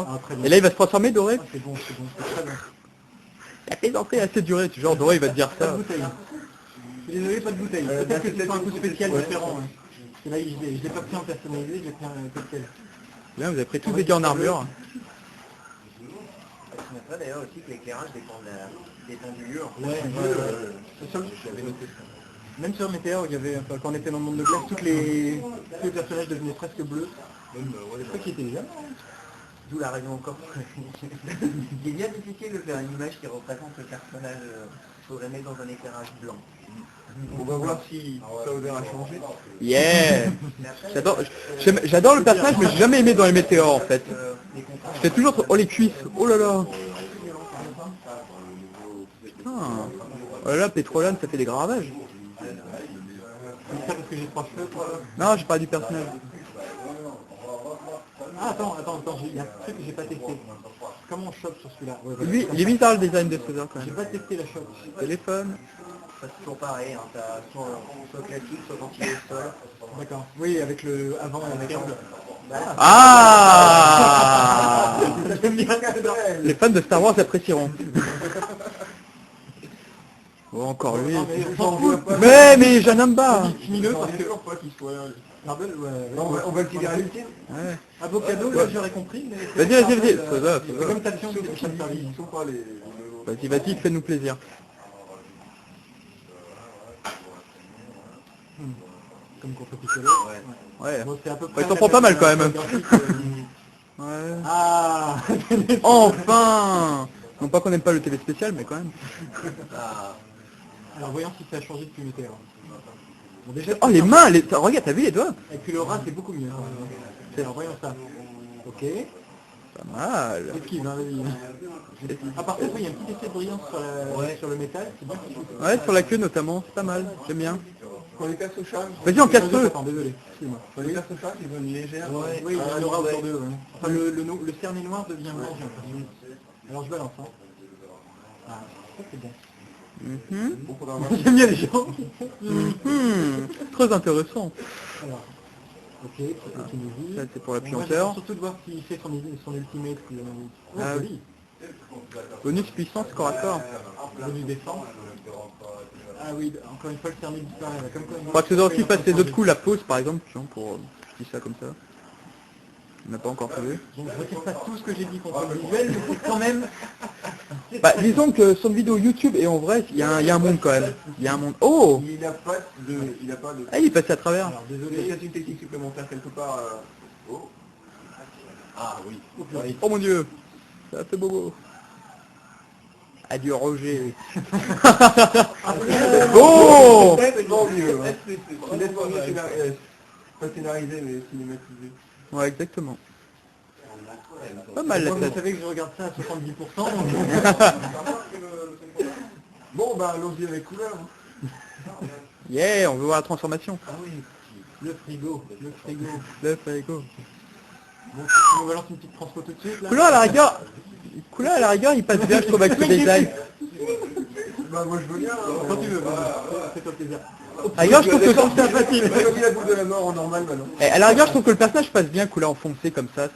Ah, très bien. Et là il va se transformer doré. Ah, c'est bon, c'est très bien. La plaisanterie est assez durée, genre doré il va te dire Pas de ça. bouteille. Je suis désolé, pas de bouteille. Peut-être que c'est sur un coup spécial différent. Hein. Parce que là, je l'ai pas pris en personnalisé, je l'ai pris en tel quel. Là vous avez pris tous les gars en armure. Je noterais d'ailleurs aussi que l'éclairage dépend du lieu. Ouais, même sur Météor, il y avait, enfin, quand on était dans le monde de glace, tous les personnages devenaient presque bleus. C'est ça qui était déjà. D'où la raison encore. Il est bien difficile de faire une image qui représente le personnage. Il faudrait mettre dans un éclairage blanc. On va voir si ça a changé. Yeah. J'adore le personnage mais j'ai jamais aimé dans les météores en fait. J'étais toujours trop... Oh les cuisses. Oh là là. Putain. Oh là là, Pétrolane ça fait des gravages. C'est ça parce que j'ai 3 cheveux, toi. Non, j'ai pas du personnage. Ah, attends, il y a un truc que j'ai pas testé. Comment on chope sur celui-là? Ouais, voilà. Lui, il est bizarre le design de César quand J'ai même. pas testé la chope. Téléphone. C'est toujours pareil, hein. T'as soit classique, soit quand il est au sol. D'accord. Oui, avec le avant et avec triangle. Ah. Les fans de Star Wars apprécieront. Oh, encore lui. Mais Janamba. Finis-le parce que... pas qu'il soit là. Marvel, On va le tirer à l'ultime. Ouais. Avocado, là j'aurais compris, mais... Vas-y, vas-y, vas-y. C'est comme ta vision des chaînes service. Ils sont pas les... Vas-y, vas-y, fais-nous plaisir. Comme contre Piccolo. Ouais. Bon, c'est à peu Ouais, près... il s'en prend pas mal quand même. Ouais. Ah. Enfin. Non pas qu'on n'aime pas le TV spécial, mais quand même. Alors voyons si ça a changé depuis Météor. Bon, déjà, Oh les mains, regarde, t'as vu les doigts? avec puis le rat, c'est beaucoup mieux. Alors voyons ça. Ok. Pas mal. Esquive, hein, vas-y. Ah par contre, oui, il y a un petit effet de brillance sur le métal, c'est bien foutu. Ouais, sur la queue notamment, c'est pas mal, j'aime bien. Quand les casse au chat, Vas-y, on casse peu. Attends, désolé, excuse-moi. quand les casse au chat, ils veulent légère. Ouais, oui, il y a un aura autour d'eux. Ouais. Enfin, le cerné noir devient blanc, j'ai l'impression. Alors je balance, hein. Ah, ça c'est bien. J'aime bien les gens. Très intéressant. Alors, ok, c'est Kinésie. Ça, c'est pour la Moi, j'attends puanteur. surtout de voir s'il fait son ultimate. Oh, Ah, joli. Bonus puissance corps à corps. Bonus défense. Ah oui, encore une fois, le cerné disparaît. Là, comme quoi, Faudra que César aussi fasse les autres coups, la pause par exemple, genre, pour... Je dis ça comme ça. On n'a pas encore trouvé. Donc je retire pas tout ce que j'ai dit contre le visuel, mais c'est quand même... Bah, disons que son vidéo YouTube et en vrai, il y a un monde quand même. Il y a un monde. Oh. Il n'a pas de... Ah, il est passé à travers. Alors Il y a désolé. peut-être une technique supplémentaire quelque part. Oh. Ah oui. Oh mon dieu. Ça fait bobo. Adieu Roger. Oh. C'est bon mieux. C'est nettement mieux pas scénarisé mais cinématisé. Ouais, exactement. Pas mal la Moi, vous tête. savez que je regarde ça à 70%. Donc... Bon bah allons-y avec couleur. Yeah, on veut voir la transformation. Ah oui, le frigo. Le frigo. Bon, tu me balances une petite transpo tout de suite là. Couleur à la rigueur, il passe bien, je trouve, avec ce design. Bah moi je veux bien. Quand tu veux, fais-toi plaisir. À la rigueur, je trouve que J'ai mis la boule de la mort en normal maintenant. à la rigueur, je trouve que le personnage passe bien couleur enfoncée comme ça.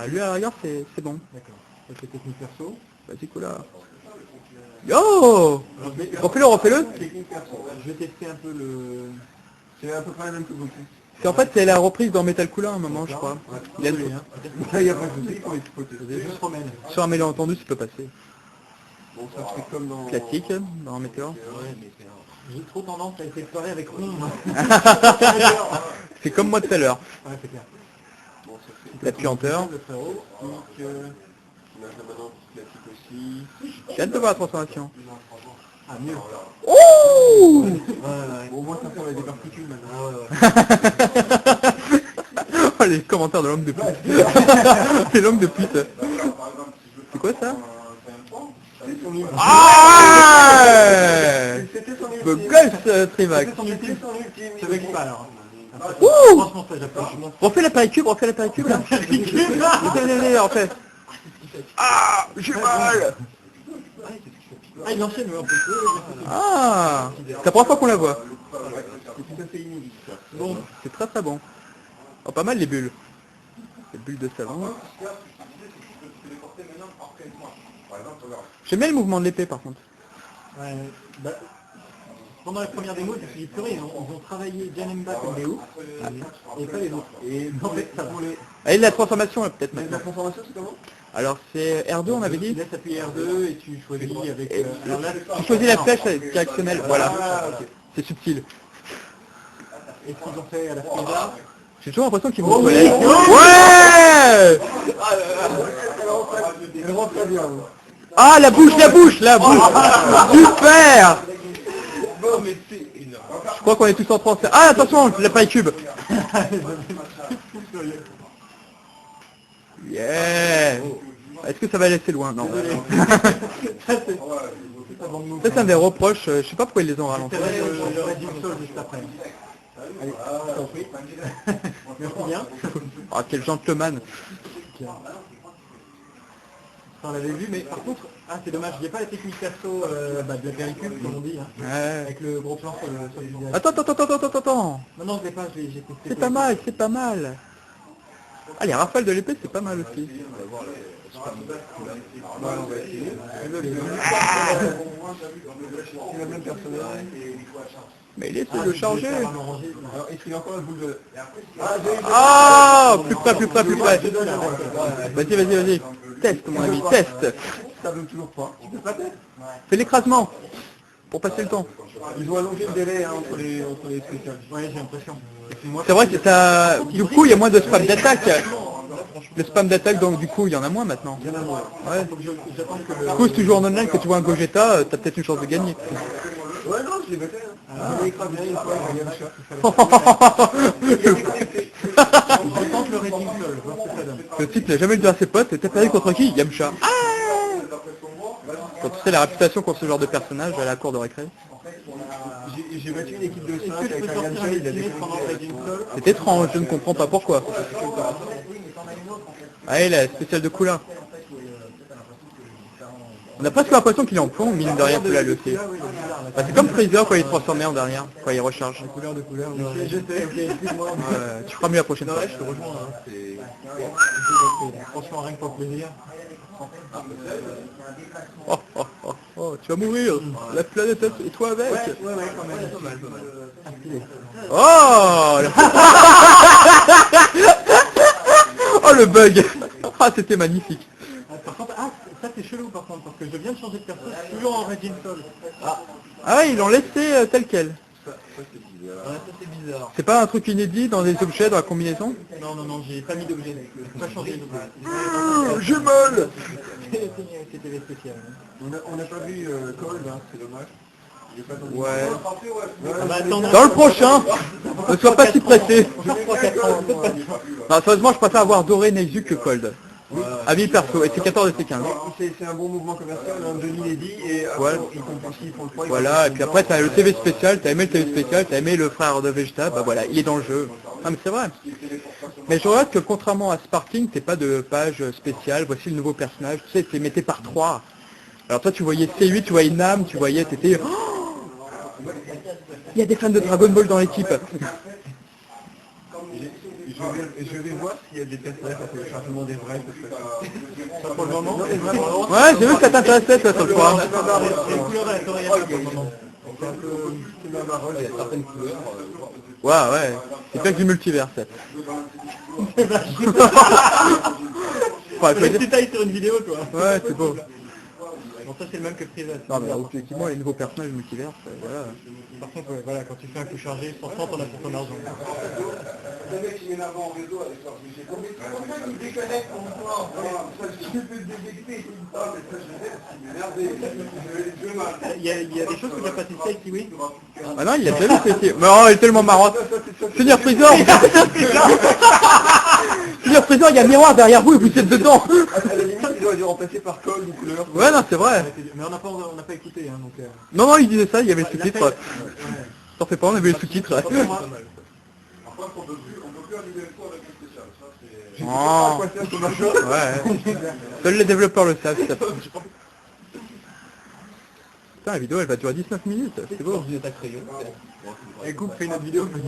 Lui, à la rigueur, c'est bon. D'accord. Ok, technique perso. Vas-y, couleur. Yo. Refais-le. Technique perso. Je vais tester un peu le... C'est à peu près la même que vous. En fait, c'est la reprise dans Metal Couleur à un moment, je crois. Il y a Désolé, hein. Il n'y a pas de souci, il faut Je tester. juste promène. sur un malentendu, ça peut passer. Bon ça c'est comme dans... Classique, dans Météor. J'ai trop tendance à essayer de parler avec Ron. C'est comme moi tout à l'heure. Ouais, c'est clair. Bon ça fait... La puanteur. Le frérot. Donc, on a maintenant classique aussi. J'ai hâte de voir la transformation. Ah, mieux. Ouh. Bon moi ça fait des particules maintenant. Oh, les commentaires de l'homme de pute. C'est l'homme de pute. C'est quoi ça? C'est son ultime. Ah. C'était son Le ultime. Ghost Trivac. C'est son ultime. Son ultime. C'est avec pas alors. Ouh. Franchement, ça j'apprécie. Refais la péricube là. Allez, refais. Ah, j'ai mal. Ah, il enchaîne, mais en plus. Ah, c'est la première fois qu'on la voit. C'est tout à fait inédit ça. Bon, c'est très bon. Oh, pas mal les bulles. Les bulles de savon. J'aime bien le mouvement de l'épée par contre. Ouais, bah, pendant la première démo, je me suis dit, purée, ils ont travaillé Janemba comme des ouf, et pas les autres. Et en fait, ça voulait... Allez, la transformation là, peut-être La maintenant. transformation, c'est comment? Alors c'est R2 on avait Tu dit. laisses appuyer R2 et tu choisis avec... alors là, Tu choisis la non. flèche directionnelle, voilà. Ah, ok. C'est subtil. Et ce qu'ils ont fait à la Frida, J'ai toujours l'impression qu'ils me Oh oui, soulèvent. oui. Ouais. Elle rentre très bien. Ah la bouche. Super. Non, mais c'est énorme. Je crois qu'on est tous en transfert. Ah attention, la paille cube. Yeah. Est-ce que ça va laisser loin? Non. ça c'est avant de nous. Ça c'est un des reproches, je sais pas pourquoi ils les ont ralentis. C'est vrai, j'aurais dit une chose juste après. Allez, je t'en prie. Merci bien. Ah quel gentleman. On l'avait vu, mais par contre, c'est dommage, il n'y a pas la technique perso de la péricule, comme on dit, hein, Ouais. avec le gros plan sur le visage. Attends. Non, non, je l'ai pas, j'ai testé. C'est pas mal. Ah les rafales de l'épée c'est pas mal aussi. C'est la même personnage. Mais laissez le charger. Alors, est-ce qu'il y a encore la boule de... Ah plus près. Vas-y. Teste mon ami, teste. Ça veut toujours pas. Tu peux pas tester. Fais l'écrasement. Pour passer le temps. Ils ont allongé le délai entre les spéciales. Ouais, j'ai l'impression. C'est vrai que ça... Du coup il y a moins de spam d'attaque. Le spam d'attaque donc du coup il y en a moins maintenant. Il y en a moins. Ouais. Faut que j'attends que Du coup si tu joues en online que tu vois un Gogeta, t'as peut-être une chance de gagner. Ouais, non, je l'ai fait. Je l'ai écrasé une fois, il y a le chat. Je tente le Redding Soul, voir ce que ça donne. Le type n'a jamais le dit à ses potes, t'as perdu contre qui? Yamcha. Ah quand tu sais la réputation contre ce genre de personnage à la cour de récré. J'ai battu une équipe de Est-ce 5 que je avec peux un sortir Yamcha, un il a estimé défoncé. pendant le Redding Soul? C'est étrange, je ne comprends pas pourquoi. Allez la spéciale de Coulin. On a presque l'impression qu'il est en plomb, mine de rien, là le fait. Bah, c'est comme Freezer quand il est transformé en dernière, quand il recharge. Couleur. Je sais, ok, excuse-moi. Tu feras mieux la prochaine fois. Je te rejoins. Franchement, rien que pour le plaisir. Oh, tu vas mourir. La planète et toi avec. Ouais, quand même. Oh Oh le bug. Ah c'était magnifique. Par contre, ça c'est chelou par contre, parce que je viens de changer de perso, je suis toujours en Redding Soul. Ah ouais, ils l'ont laissé tel quel. Ouais, ça c'est bizarre. C'est pas un truc inédit dans les objets, dans la combinaison? Non, j'ai pas mis d'objet, j'ai pas changé d'objet. J'ai mal. C'était les spéciales. On n'a pas vu Cold, hein, c'est dommage. Il est pas dans le- Ouais. Attends, Dans le prochain, ne sois pas si pressé. On part 3-4 ans, peut-être pas. Non, sérieusement, je préfère avoir Doré Nezu que Cold. Avis perso, et c'est 14 et c'est 15. C'est un bon mouvement commercial, un demi inédit, et après, Voilà. ils compensent, ils font le 3. Voilà, et puis après t'as le TV spécial, t'as aimé le TV spécial, t'as aimé le frère de Vegeta, bah voilà, il est dans le jeu. Ah mais c'est vrai. Mais je regrette que contrairement à Sparking, t'es pas de page spéciale, voici le nouveau personnage, tu sais, c'est metté par 3. Alors toi tu voyais C8, tu voyais Nam, tu voyais, t'étais... Oh il y a des fans de Dragon Ball dans l'équipe. Je vais voir s'il y a des personnages, parce que le changement des vrais, Ça pour le moment. Ouais, j'ai vu que ça t'intéressait toi sur le forum. Les couleurs de la Toriyama pour le moment. c'est un peu... C'est même marron, il y a certaines couleurs. Ouais, c'est pas que du multivers ça. Ouais, faut Le dire- détail sur une vidéo quoi. Ouais, c'est beau. Bon ça c'est le même que Freeza. Non mais objectivement les nouveaux personnages multivers, voilà. Par contre ouais, voilà, quand tu fais un coup chargé, 130 on a pour ton argent. Le mec qui m'énerve en réseau avec leur GG. Comment ça il déconnecte mon point? Je peux te détecter, il me parle, mais ça je m'énerve, je mal. Il y a des choses que tu as pas testé avec Kiwi. Ah non, il a déjà vu ce mais oh, il est tellement marrant. Seigneur Freezer Seigneur Freezer, il y a un miroir derrière vous et vous êtes dedans. À la limite, il aurait dû remplacer par Cold ou couleur. Ouais, non, c'est vrai. Mais on n'a pas écouté hein, donc... Non, il disait ça, il y avait le sous-titre. Ouais. T'en fais pas, on avait les sous-titres. Par contre, on peut plus annuler le tour avec un spécial. Ça, c'est... Je sais pas à Oh. quoi sert ce machin. Ouais. Seuls les développeurs le savent. Ça... Putain, la vidéo elle va durer 19 minutes, c'est beau. Et coupe, fais une autre vidéo peut-être.